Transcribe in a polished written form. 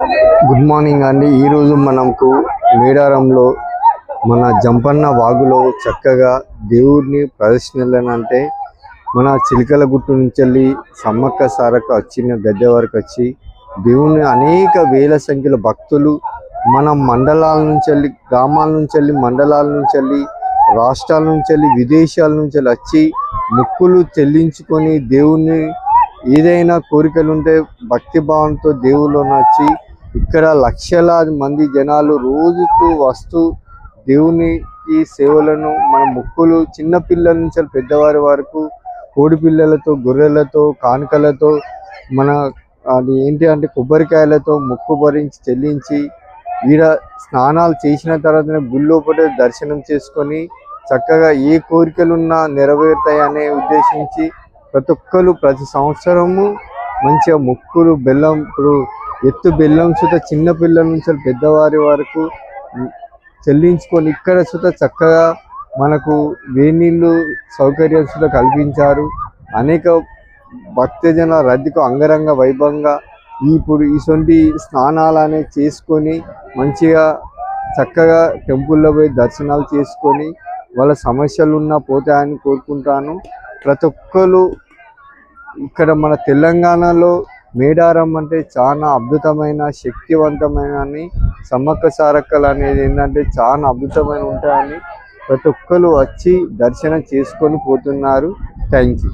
Good morning అండి. ఈరోజు మనకు మేడారంలో మన జంపన్న వాగులో చక్కగా దేవుడిని ప్రదర్శనలంటే మన చిలకల గుట్టు నుంచి వెళ్ళి సమ్మక్క సారక్క వచ్చిన గద్దె వరకు వచ్చి దేవుని అనేక వేల సంఖ్యలో భక్తులు మన మండలాల నుంచి వెళ్ళి, గ్రామాల నుంచి వెళ్ళి, మండలాల నుంచి వెళ్ళి, రాష్ట్రాల నుంచి వెళ్ళి, విదేశాల నుంచి వెళ్ళి వచ్చి మొక్కులు చెల్లించుకొని దేవుణ్ణి ఏదైనా కోరికలు ఉంటే భక్తి భావంతో దేవుళ్ళు వచ్చి ఇక్కడ లక్షలాది మంది జనాలు రోజుకు వస్తూ దేవుని ఈ సేవలను మన మొక్కులు చిన్న పిల్లల నుంచి పెద్దవారి వరకు కోడి పిల్లలతో, గొర్రెలతో, కానుకలతో, మన అది ఏంటి అంటే కొబ్బరికాయలతో మొక్కు భరించి చెల్లించి ఈడ స్నానాలు చేసిన తర్వాత గుళ్ళోపటే దర్శనం చేసుకొని చక్కగా ఏ కోరికలున్నా నెరవేరుతాయనే ఉద్దేశించి ప్రతి ఒక్కరు ప్రతి సంవత్సరము మంచిగా మొక్కులు బెల్లం ఇప్పుడు ఎత్తు బెల్లం సుత చిన్న పిల్లల నుంచి పెద్దవారి వరకు చెల్లించుకొని ఇక్కడ సుత చక్కగా మనకు వేనీళ్ళు సౌకర్యం సుత కల్పించారు. అనేక భక్తజన రద్దీకు అంగరంగ వైభవంగా ఇప్పుడు ఇటువంటి స్నానాలు అనేవి చేసుకొని మంచిగా చక్కగా టెంపుల్లో పోయి దర్శనాలు చేసుకొని వాళ్ళ సమస్యలు ఉన్నా పోతాయని కోరుకుంటాను. ప్రతి ఒక్కరు ఇక్కడ మన తెలంగాణలో మేడారం అంటే చాలా అద్భుతమైన శక్తివంతమైన సమ్మక్క సారక్కలు అనేది ఏంటంటే చాలా అద్భుతమైన ఉంటాయని ప్రతి ఒక్కరు వచ్చి దర్శనం చేసుకొని పోతున్నారు. Thank you.